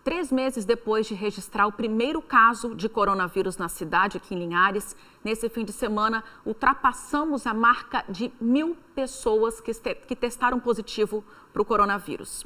3 meses depois de registrar o primeiro caso de coronavírus na cidade, aqui em Linhares, nesse fim de semana, ultrapassamos a marca de 1.000 pessoas que testaram positivo para o coronavírus.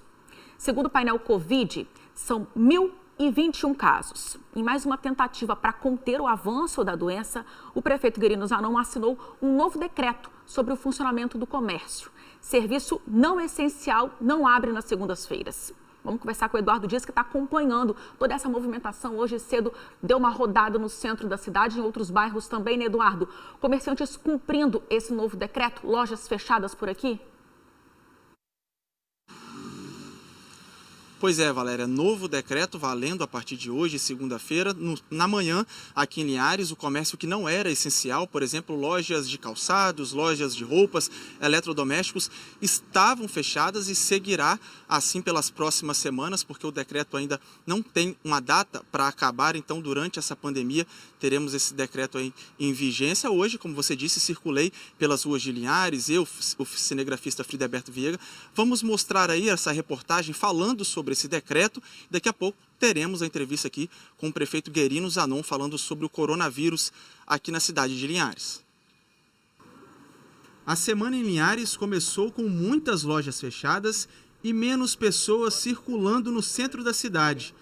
Segundo o painel Covid, são 1.021 casos. Em mais uma tentativa para conter o avanço da doença, o prefeito Guerino Zanon assinou um novo decreto sobre o funcionamento do comércio. Serviço não essencial não abre nas segundas-feiras. Vamos conversar com o Eduardo Dias, que está acompanhando toda essa movimentação. Hoje cedo deu uma rodada no centro da cidade, em outros bairros também, né, Eduardo? Comerciantes cumprindo esse novo decreto, lojas fechadas por aqui? Pois é, Valéria, novo decreto valendo a partir de hoje, segunda-feira, na manhã, aqui em Linhares, o comércio que não era essencial, por exemplo, lojas de calçados, lojas de roupas, eletrodomésticos, estavam fechadas e seguirá assim pelas próximas semanas, porque o decreto ainda não tem uma data para acabar, então durante essa pandemia teremos esse decreto aí em vigência. Hoje, como você disse, circulei pelas ruas de Linhares, eu, o cinegrafista Frideberto Viega, vamos mostrar aí essa reportagem falando sobre esse decreto. Daqui a pouco teremos a entrevista aqui com o prefeito Guerino Zanon falando sobre o coronavírus aqui na cidade de Linhares. A semana em Linhares começou com muitas lojas fechadas e menos pessoas circulando no centro da cidade.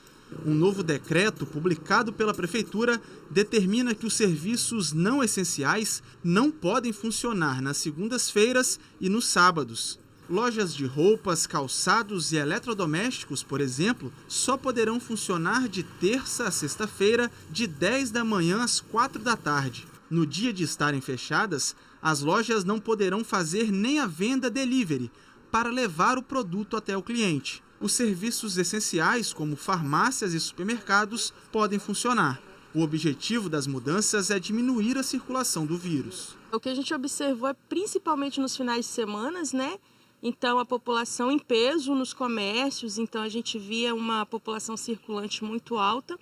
Um novo decreto publicado pela prefeitura determina que os serviços não essenciais não podem funcionar nas segundas-feiras e nos sábados. Lojas de roupas, calçados e eletrodomésticos, por exemplo, só poderão funcionar de terça a sexta-feira, de 10 da manhã às 4 da tarde. No dia de estarem fechadas, as lojas não poderão fazer nem a venda delivery para levar o produto até o cliente. Os serviços essenciais, como farmácias e supermercados, podem funcionar. O objetivo das mudanças é diminuir a circulação do vírus. O que a gente observou é principalmente nos finais de semana, né? Então, a população em peso nos comércios, então a gente via uma população circulante muito alta.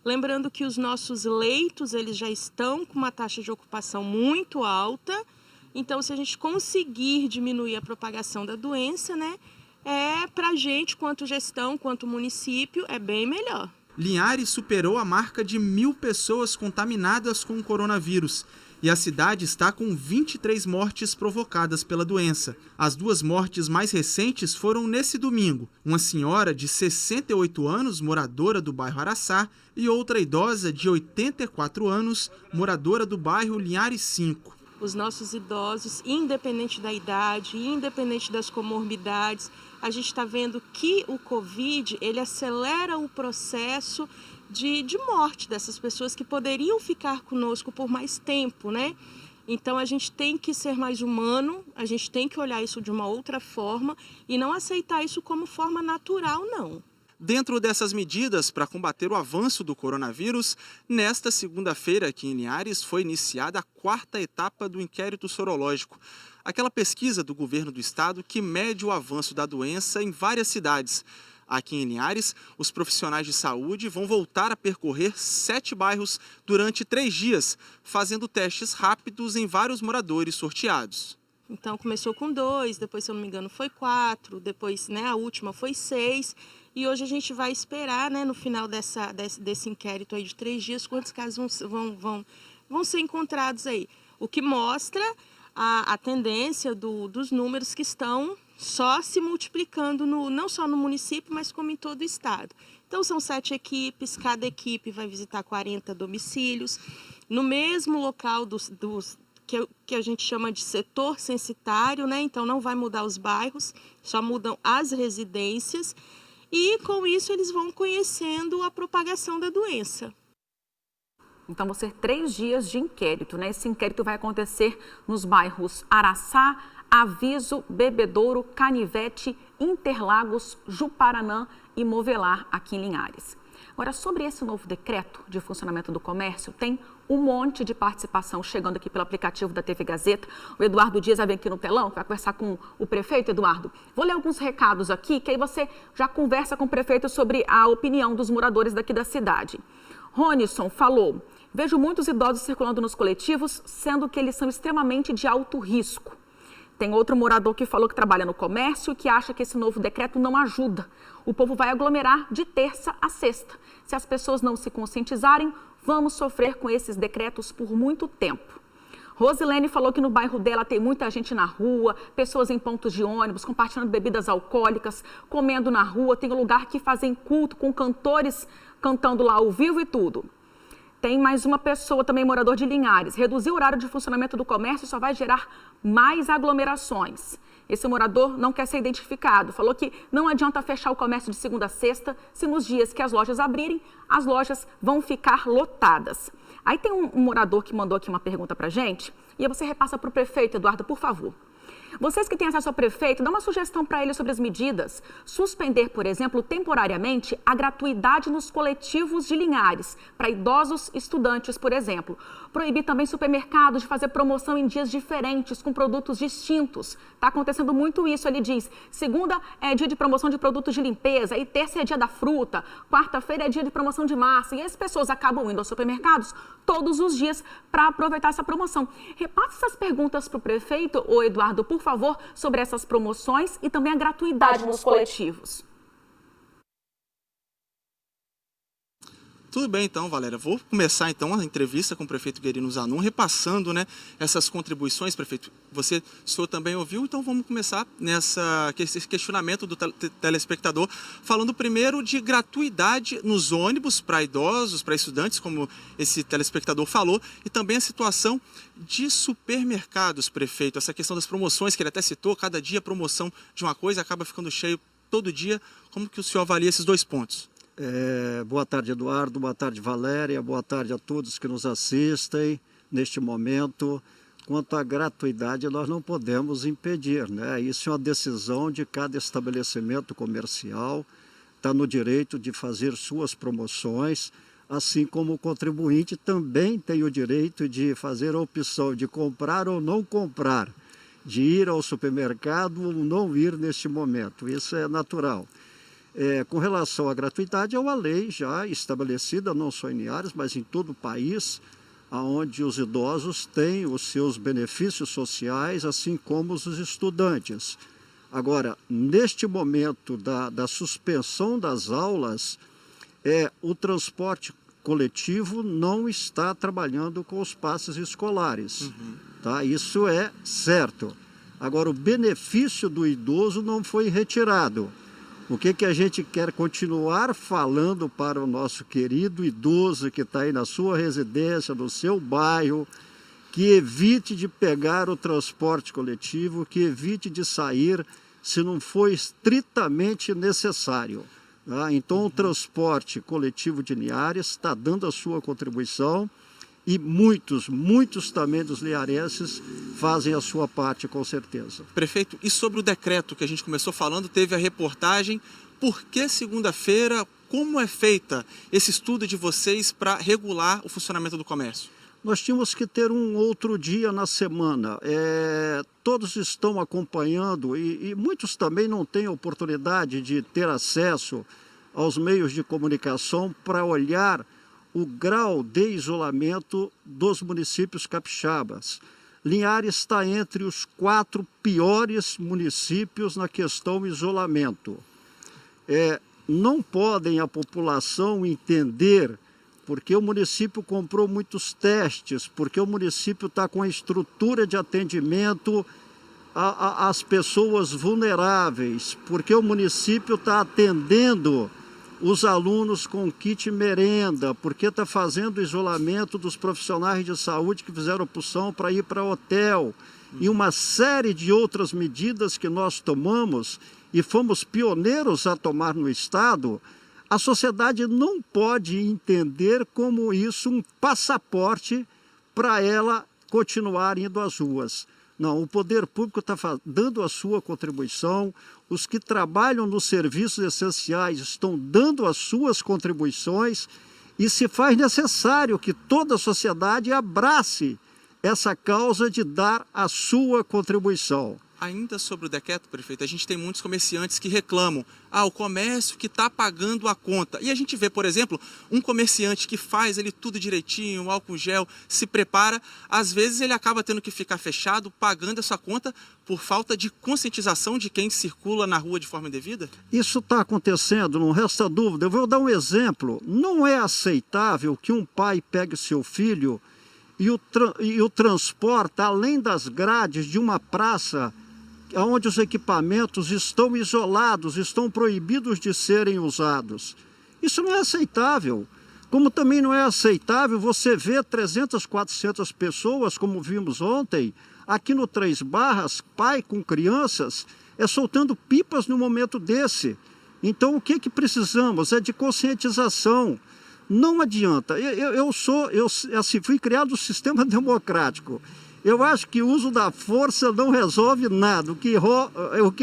Lembrando que os nossos leitos, eles já estão com uma taxa de ocupação muito alta. Então, se a gente conseguir diminuir a propagação da doença, né, para a gente, quanto gestão, quanto município, é bem melhor. Linhares superou a marca de 1.000 pessoas contaminadas com o coronavírus. E a cidade está com 23 mortes provocadas pela doença. As 2 mortes mais recentes foram nesse domingo. Uma senhora de 68 anos, moradora do bairro Araçá, e outra idosa de 84 anos, moradora do bairro Linhares 5. Os nossos idosos, independente da idade, independente das comorbidades, a gente está vendo que o Covid, ele acelera o processo de morte dessas pessoas que poderiam ficar conosco por mais tempo, né? Então a gente tem que ser mais humano, a gente tem que olhar isso de uma outra forma e não aceitar isso como forma natural, não. Dentro dessas medidas para combater o avanço do coronavírus, nesta segunda-feira aqui em Linhares foi iniciada a 4ª etapa do inquérito sorológico. Aquela pesquisa do governo do estado que mede o avanço da doença em várias cidades. Aqui em Linhares, os profissionais de saúde vão voltar a percorrer 7 bairros durante 3 dias, fazendo testes rápidos em vários moradores sorteados. Então começou com 2, depois, se eu não me engano, foi 4, depois, né, a última foi 6. E hoje a gente vai esperar, né, no final desse inquérito aí de 3 dias, quantos casos vão ser encontrados aí. O que mostra a tendência dos números que estão só se multiplicando, não só no município, mas como em todo o estado. Então são 7 equipes, cada equipe vai visitar 40 domicílios, no mesmo local que a gente chama de setor censitário, né? Então não vai mudar os bairros, só mudam as residências. E com isso eles vão conhecendo a propagação da doença. Então vão ser 3 dias de inquérito, né? Esse inquérito vai acontecer nos bairros Araçá, Aviso, Bebedouro, Canivete, Interlagos, Juparanã e Movelar, aqui em Linhares. Agora, sobre esse novo decreto de funcionamento do comércio, tem um monte de participação chegando aqui pelo aplicativo da TV Gazeta. O Eduardo Dias vai vir aqui no telão, vai conversar com o prefeito. Eduardo, vou ler alguns recados aqui, que aí você já conversa com o prefeito sobre a opinião dos moradores daqui da cidade. Ronisson falou: vejo muitos idosos circulando nos coletivos, sendo que eles são extremamente de alto risco. Tem outro morador que falou que trabalha no comércio e que acha que esse novo decreto não ajuda. O povo vai aglomerar de terça a sexta. Se as pessoas não se conscientizarem, vamos sofrer com esses decretos por muito tempo. Rosilene falou que no bairro dela tem muita gente na rua, pessoas em pontos de ônibus, compartilhando bebidas alcoólicas, comendo na rua. Tem um lugar que fazem culto com cantores cantando lá ao vivo e tudo. Tem mais uma pessoa, também morador de Linhares. Reduzir o horário de funcionamento do comércio só vai gerar mais aglomerações. Esse morador não quer ser identificado. Falou que não adianta fechar o comércio de segunda a sexta, se nos dias que as lojas abrirem, as lojas vão ficar lotadas. Aí tem um morador que mandou aqui uma pergunta pra gente, e aí você repassa para o prefeito, Eduardo, por favor. Vocês que têm acesso ao prefeito, dá uma sugestão para ele sobre as medidas. Suspender, por exemplo, temporariamente a gratuidade nos coletivos de Linhares, para idosos e estudantes, por exemplo. Proibir também supermercados de fazer promoção em dias diferentes, com produtos distintos. Está acontecendo muito isso, ele diz. Segunda é dia de promoção de produtos de limpeza, e terça é dia da fruta, quarta-feira é dia de promoção de massa. E as pessoas acabam indo aos supermercados todos os dias para aproveitar essa promoção. Repasse essas perguntas para o prefeito, ô Eduardo, por favor, sobre essas promoções e também a gratuidade nos coletivos. Tudo bem, então, Valéria. Vou começar, então, a entrevista com o prefeito Guerino Zanon, repassando, né, essas contribuições, prefeito. O senhor também ouviu, então vamos começar esse questionamento do telespectador, falando primeiro de gratuidade nos ônibus para idosos, para estudantes, como esse telespectador falou, e também a situação de supermercados, prefeito. Essa questão das promoções, que ele até citou, cada dia promoção de uma coisa, acaba ficando cheio todo dia. Como que o senhor avalia esses dois pontos? Boa tarde, Eduardo, boa tarde, Valéria, boa tarde a todos que nos assistem neste momento. Quanto à gratuidade, nós não podemos impedir, né? Isso é uma decisão de cada estabelecimento comercial, está no direito de fazer suas promoções, assim como o contribuinte também tem o direito de fazer a opção de comprar ou não comprar, de ir ao supermercado ou não ir neste momento, isso é natural. Com relação à gratuidade, é uma lei já estabelecida, não só em Linhares, mas em todo o país, onde os idosos têm os seus benefícios sociais, assim como os estudantes. Agora, neste momento da suspensão das aulas, o transporte coletivo não está trabalhando com os passes escolares. Tá? Isso é certo. Agora, o benefício do idoso não foi retirado. O que a gente quer continuar falando para o nosso querido idoso que está aí na sua residência, no seu bairro, que evite de pegar o transporte coletivo, que evite de sair se não for estritamente necessário. Tá? Então, o transporte coletivo de Linhares está dando a sua contribuição e muitos também dos linharenses fazem a sua parte, com certeza. Prefeito, e sobre o decreto que a gente começou falando, teve a reportagem. Por que segunda-feira? Como é feita esse estudo de vocês para regular o funcionamento do comércio? Nós tínhamos que ter um outro dia na semana. Todos estão acompanhando e muitos também não têm oportunidade de ter acesso aos meios de comunicação para olhar o grau de isolamento dos municípios capixabas. Linhares está entre os 4 piores municípios na questão isolamento. Não podem a população entender porque o município comprou muitos testes, porque o município está com a estrutura de atendimento às pessoas vulneráveis, porque o município está atendendo os alunos com kit merenda, porque está fazendo isolamento dos profissionais de saúde que fizeram opção para ir para hotel, e uma série de outras medidas que nós tomamos e fomos pioneiros a tomar no Estado. A sociedade não pode entender como isso um passaporte para ela continuar indo às ruas. Não, o poder público está dando a sua contribuição, os que trabalham nos serviços essenciais estão dando as suas contribuições e se faz necessário que toda a sociedade abrace essa causa de dar a sua contribuição. Ainda sobre o decreto, prefeito, a gente tem muitos comerciantes que reclamam, o comércio que está pagando a conta. E a gente vê, por exemplo, um comerciante que faz ele tudo direitinho, o álcool gel, se prepara, às vezes ele acaba tendo que ficar fechado, pagando essa conta por falta de conscientização de quem circula na rua de forma indevida? Isso está acontecendo, não resta dúvida. Eu vou dar um exemplo. Não é aceitável que um pai pegue seu filho e o transporta além das grades de uma praça onde os equipamentos estão isolados, estão proibidos de serem usados. Isso não é aceitável. Como também não é aceitável você ver 300, 400 pessoas, como vimos ontem, aqui no Três Barras, pai com crianças, soltando pipas no momento desse. Então, o que precisamos? É de conscientização. Não adianta. Eu fui criado no sistema democrático. Eu acho que o uso da força não resolve nada. O que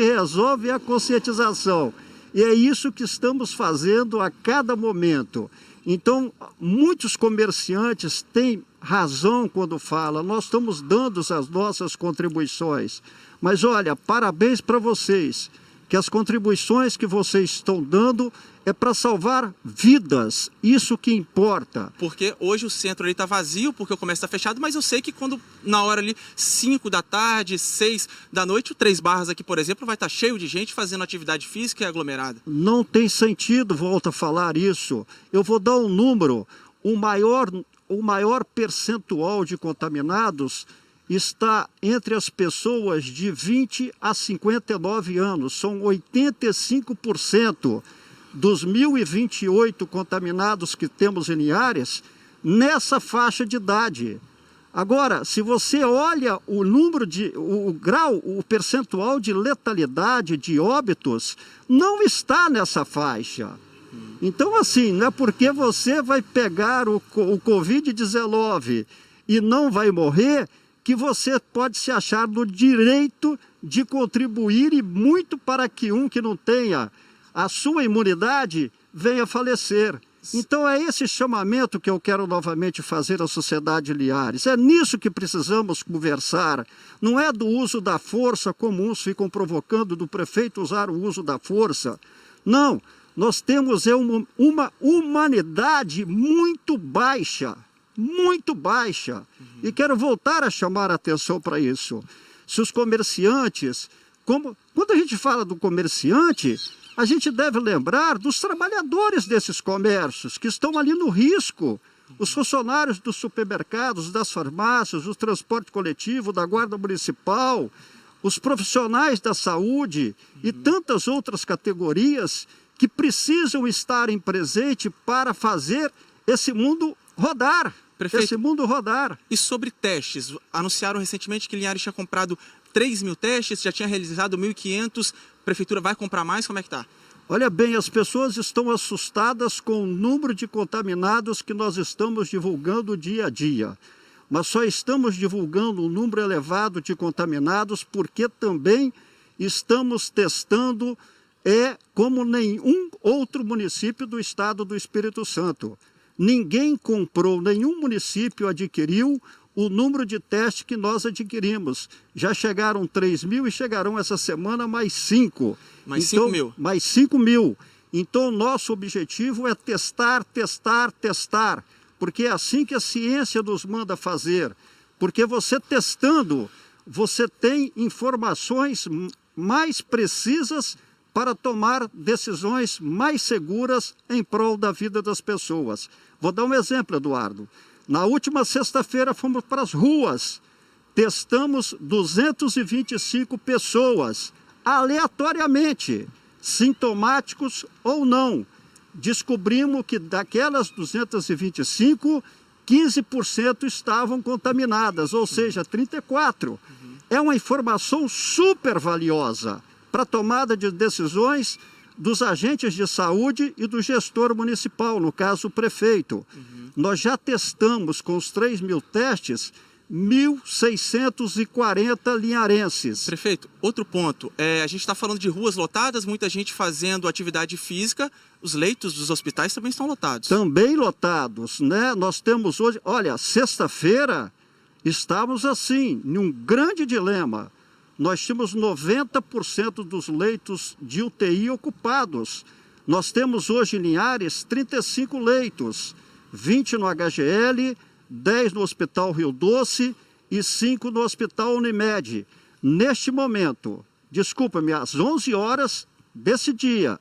resolve é a conscientização. E é isso que estamos fazendo a cada momento. Então, muitos comerciantes têm razão quando falam, nós estamos dando as nossas contribuições. Mas olha, parabéns para vocês, que as contribuições que vocês estão dando é para salvar vidas, isso que importa. Porque hoje o centro está vazio, porque o comércio está fechado, mas eu sei que quando na hora ali, 5 da tarde, 6 da noite, o Três Barras aqui, por exemplo, vai estar cheio de gente fazendo atividade física e aglomerada. Não tem sentido, volto a falar isso. Eu vou dar um número, o maior percentual de contaminados está entre as pessoas de 20 a 59 anos, são 85%. Dos 1.028 contaminados que temos em Linhares, nessa faixa de idade. Agora, se você olha o percentual de letalidade de óbitos, não está nessa faixa. Então, assim, não é porque você vai pegar o Covid-19 e não vai morrer, que você pode se achar no direito de contribuir e muito para que um que não tenha a sua imunidade venha a falecer. Então é esse chamamento que eu quero novamente fazer à sociedade de Linhares. É nisso que precisamos conversar. Não é do uso da força, como uns ficam provocando do prefeito usar o uso da força. Não, nós temos uma humanidade muito baixa. Muito baixa. E quero voltar a chamar a atenção para isso. Se os comerciantes... Quando a gente fala do comerciante... A gente deve lembrar dos trabalhadores desses comércios que estão ali no risco. Os funcionários dos supermercados, das farmácias, do transporte coletivo, da Guarda Municipal, os profissionais da saúde e tantas outras categorias que precisam estar em presente para fazer esse mundo rodar. Prefeito, esse mundo rodar. E sobre testes? Anunciaram recentemente que Linhares tinha comprado 3.000 testes, já tinha realizado 1.500. A prefeitura vai comprar mais? Como é que está? Olha bem, as pessoas estão assustadas com o número de contaminados que nós estamos divulgando dia a dia. Mas só estamos divulgando um número elevado de contaminados porque também estamos testando como nenhum outro município do estado do Espírito Santo. Ninguém comprou, nenhum município adquiriu o número de testes que nós adquirimos. Já chegaram 3.000 e chegarão essa semana mais 5. Mais 5 mil. Mais 5 mil. Então, nosso objetivo é testar, testar, testar. Porque é assim que a ciência nos manda fazer. Porque você testando, você tem informações mais precisas para tomar decisões mais seguras em prol da vida das pessoas. Vou dar um exemplo, Eduardo. Na última sexta-feira fomos para as ruas, testamos 225 pessoas, aleatoriamente, sintomáticos ou não. Descobrimos que daquelas 225, 15% estavam contaminadas, ou seja, 34%. É uma informação super valiosa para a tomada de decisões dos agentes de saúde e do gestor municipal, no caso o prefeito. Nós já testamos com os 3.000 testes 1.640 linharenses. Prefeito, outro ponto, a gente está falando de ruas lotadas, muita gente fazendo atividade física, os leitos dos hospitais também estão lotados. Também lotados, né? Nós temos hoje, olha, sexta-feira estávamos assim, num grande dilema. nós tínhamos 90% dos leitos de UTI ocupados. Nós temos hoje em Linhares 35 leitos, 20 no HGL, 10 no Hospital Rio Doce e 5 no Hospital Unimed. Neste momento, desculpa-me, às 11 horas desse dia,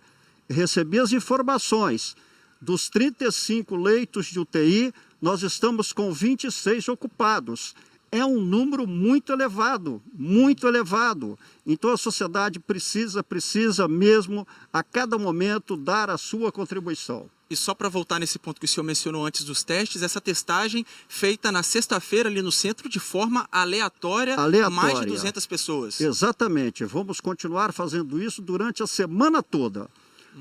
recebi as informações dos 35 leitos de UTI, nós estamos com 26 ocupados. É um número muito elevado, muito elevado. Então a sociedade precisa mesmo, a cada momento, dar a sua contribuição. E só para voltar nesse ponto que o senhor mencionou antes dos testes, essa testagem feita na sexta-feira ali no centro de forma aleatória, mais de 200 pessoas. Exatamente, vamos continuar fazendo isso durante a semana toda.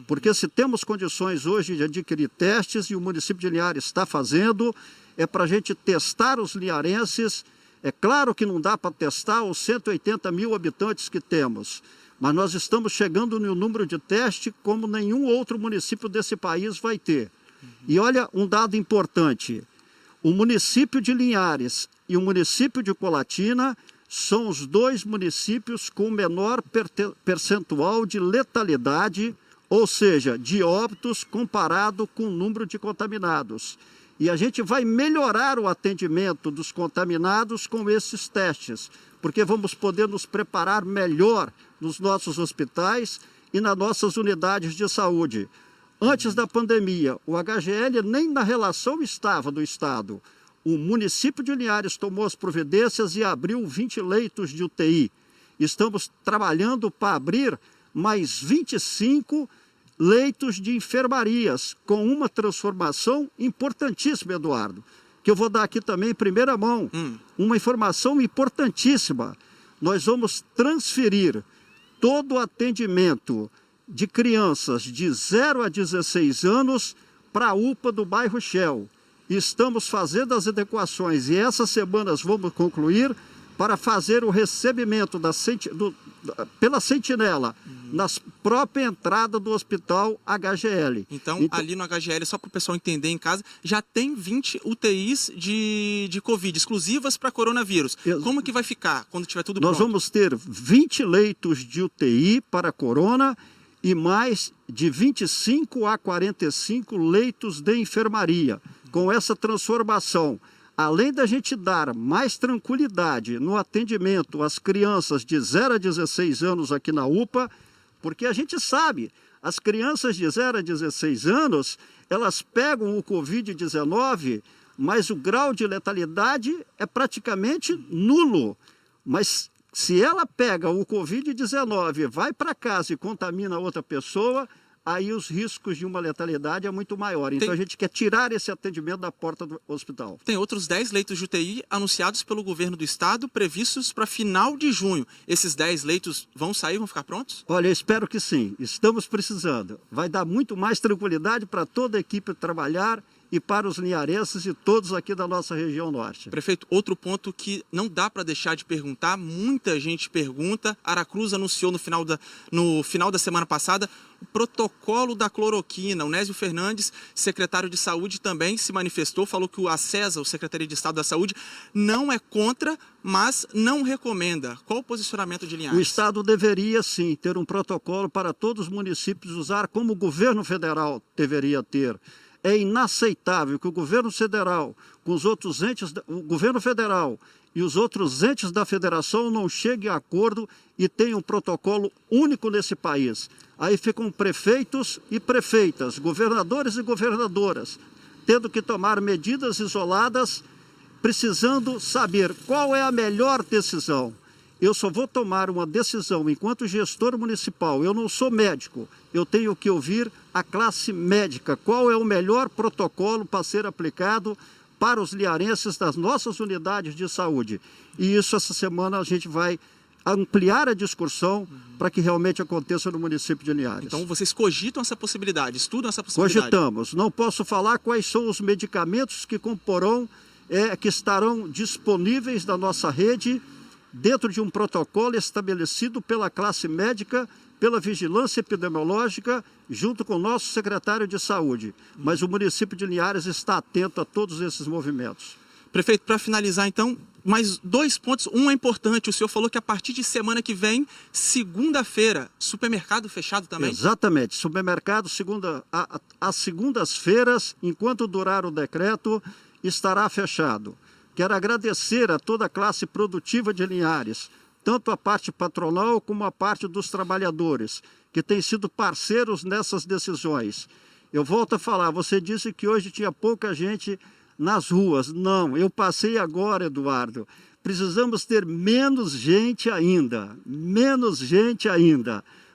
Porque se temos condições hoje de adquirir testes e o município de Linhares está fazendo, é para a gente testar os linharenses. É claro que não dá para testar os 180 mil habitantes que temos, mas nós estamos chegando no número de teste como nenhum outro município desse país vai ter. E olha um dado importante, o município de Linhares e o município de Colatina são os dois municípios com menor percentual de letalidade, ou seja, de óbitos comparado com o número de contaminados. E a gente vai melhorar o atendimento dos contaminados com esses testes, porque vamos poder nos preparar melhor nos nossos hospitais e nas nossas unidades de saúde. Antes da pandemia, o HGL nem na relação estava do Estado. O município de Linhares tomou as providências e abriu 20 leitos de UTI. Estamos trabalhando para abrir mais 25 leitos de enfermarias, com uma transformação importantíssima, Eduardo, que eu vou dar aqui também em primeira mão, uma informação importantíssima. Nós vamos transferir todo o atendimento de crianças de 0 a 16 anos para a UPA do bairro Shell. Estamos fazendo as adequações e essas semanas vamos concluir para fazer o recebimento pela sentinela na própria entrada do hospital HGL. Então, ali no HGL, só para o pessoal entender em casa, já tem 20 UTIs de Covid, exclusivas para coronavírus. Como que vai ficar quando tiver tudo pronto? Nós vamos ter 20 leitos de UTI para corona e mais de 25 a 45 leitos de enfermaria. Com essa transformação, além da gente dar mais tranquilidade no atendimento às crianças de 0 a 16 anos aqui na UPA, porque a gente sabe, as crianças de 0 a 16 anos, elas pegam o Covid-19, mas o grau de letalidade é praticamente nulo. Mas se ela pega o Covid-19, vai para casa e contamina outra pessoa, aí os riscos de uma letalidade é muito maior. Então a gente quer tirar esse atendimento da porta do hospital. Tem outros 10 leitos de UTI anunciados pelo governo do estado, previstos para final de junho. Esses 10 leitos vão sair, vão ficar prontos? Olha, eu espero que sim. Estamos precisando. Vai dar muito mais tranquilidade para toda a equipe trabalhar e para os linharenses e todos aqui da nossa região norte. Prefeito, outro ponto que não dá para deixar de perguntar, muita gente pergunta, Aracruz anunciou no final da semana passada o protocolo da cloroquina. O Nésio Fernandes, secretário de Saúde, também se manifestou, falou que o ACESA, o Secretaria de Estado da Saúde, não é contra, mas não recomenda. Qual o posicionamento de Linhares? O Estado deveria, sim, ter um protocolo para todos os municípios usar, como o governo federal deveria ter. É inaceitável que o governo federal, com os outros entes, o governo federal e os outros entes da federação não cheguem a acordo e tenham um protocolo único nesse país. Aí ficam prefeitos e prefeitas, governadores e governadoras, tendo que tomar medidas isoladas, precisando saber qual é a melhor decisão. Eu só vou tomar uma decisão enquanto gestor municipal, eu não sou médico, eu tenho que ouvir a classe médica, qual é o melhor protocolo para ser aplicado para os linharenses das nossas unidades de saúde. E isso essa semana a gente vai ampliar a discussão para que realmente aconteça no município de Linhares. Então vocês cogitam essa possibilidade, estudam essa possibilidade? Cogitamos, não posso falar quais são os medicamentos que comporão, que estarão disponíveis na nossa rede, dentro de um protocolo estabelecido pela classe médica, pela vigilância epidemiológica, junto com o nosso secretário de saúde. Mas o município de Linhares está atento a todos esses movimentos. Prefeito, para finalizar então, mais 2 pontos. Um é importante, o senhor falou que a partir de semana que vem, segunda-feira, supermercado fechado também? Exatamente, supermercado, às segundas-feiras, enquanto durar o decreto, estará fechado. Quero agradecer a toda a classe produtiva de Linhares, tanto a parte patronal como a parte dos trabalhadores, que têm sido parceiros nessas decisões. Eu volto a falar, você disse que hoje tinha pouca gente nas ruas. Não, eu passei agora, Eduardo. Precisamos ter menos gente ainda,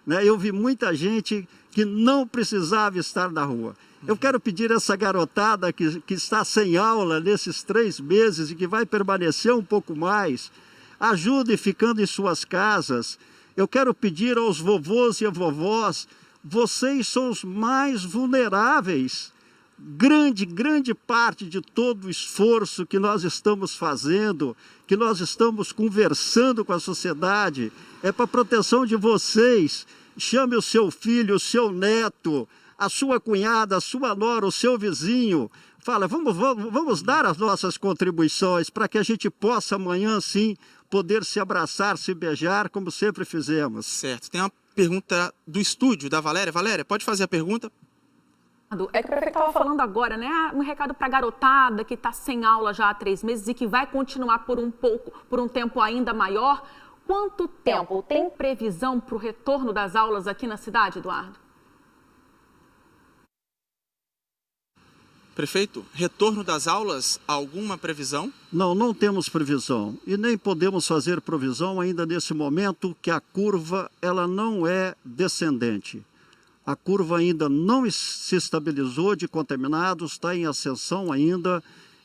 né? Eu vi muita gente que não precisava estar na rua. Eu quero pedir a essa garotada que está sem aula nesses 3 meses e que vai permanecer um pouco mais, ajude ficando em suas casas. Eu quero pedir aos vovôs e a vovós, vocês são os mais vulneráveis. Grande parte de todo o esforço que nós estamos fazendo, que nós estamos conversando com a sociedade, é para a proteção de vocês. Chame o seu filho, o seu neto, a sua cunhada, a sua nora, o seu vizinho. Fala, vamos dar as nossas contribuições para que a gente possa amanhã, sim, poder se abraçar, se beijar, como sempre fizemos. Certo. Tem uma pergunta do estúdio, da Valéria. Valéria, pode fazer a pergunta? É que o prefeito estava falando agora, né? Um recado para a garotada que está sem aula já há 3 meses e que vai continuar por um tempo ainda maior. Quanto tempo? Tem previsão para o retorno das aulas aqui na cidade, Eduardo? Prefeito, retorno das aulas, alguma previsão? Não temos previsão e nem podemos fazer provisão ainda nesse momento que a curva ela não é descendente. A curva ainda não se estabilizou de contaminados, está em ascensão ainda,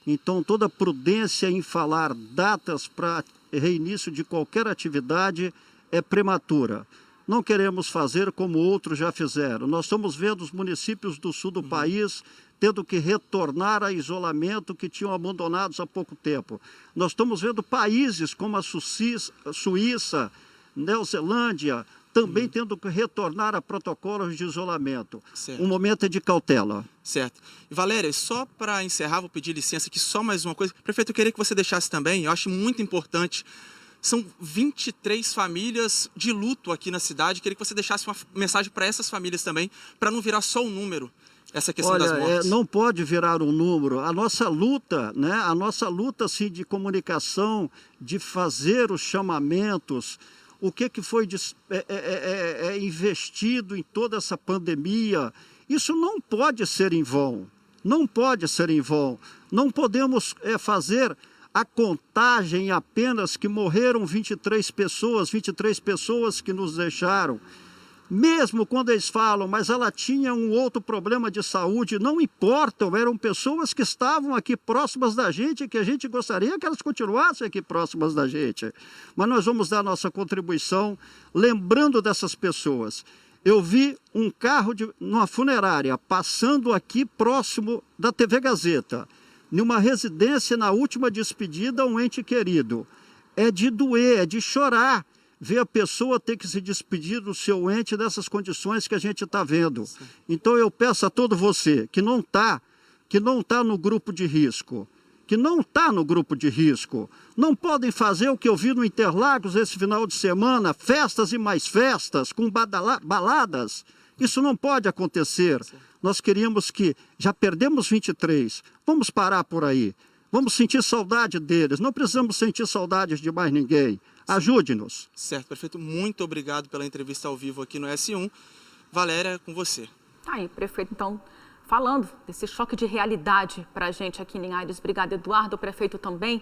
então toda prudência em falar datas para reinício de qualquer atividade é prematura. Não queremos fazer como outros já fizeram. Nós estamos vendo os municípios do sul do país tendo que retornar a isolamento que tinham abandonados há pouco tempo. Nós estamos vendo países como a Suíça, Neozelândia, também tendo que retornar a protocolos de isolamento. Certo. Um momento é de cautela. Certo. E Valéria, só para encerrar, vou pedir licença aqui, só mais uma coisa. Prefeito, eu queria que você deixasse também, eu acho muito importante, são 23 famílias de luto aqui na cidade, queria que você deixasse uma mensagem para essas famílias também, para não virar só um número. Essa questão das mortes. Não pode virar um número. A nossa luta, né? A nossa luta assim, de comunicação, de fazer os chamamentos, o que foi investido em toda essa pandemia, isso não pode ser em vão. Não pode ser em vão. Não podemos fazer a contagem apenas que morreram 23 pessoas que nos deixaram. Mesmo quando eles falam, mas ela tinha um outro problema de saúde, não importam, eram pessoas que estavam aqui próximas da gente, que a gente gostaria que elas continuassem aqui próximas da gente. Mas nós vamos dar nossa contribuição, lembrando dessas pessoas. Eu vi um carro numa funerária, passando aqui próximo da TV Gazeta, numa residência, na última despedida, um ente querido. É de doer, é de chorar. Ver a pessoa ter que se despedir do seu ente nessas condições que a gente está vendo. Então eu peço a todo você que não está no grupo de risco, não podem fazer o que eu vi no Interlagos esse final de semana, festas e mais festas, com baladas. Isso não pode acontecer. Nós queríamos que, já perdemos 23, vamos parar por aí. Vamos sentir saudade deles, não precisamos sentir saudades de mais ninguém. Ajude-nos. Certo, prefeito, muito obrigado pela entrevista ao vivo aqui no S1. Valéria, com você. Tá aí, prefeito, então, falando desse choque de realidade para a gente aqui em Linhares. Obrigada, Eduardo, o prefeito também.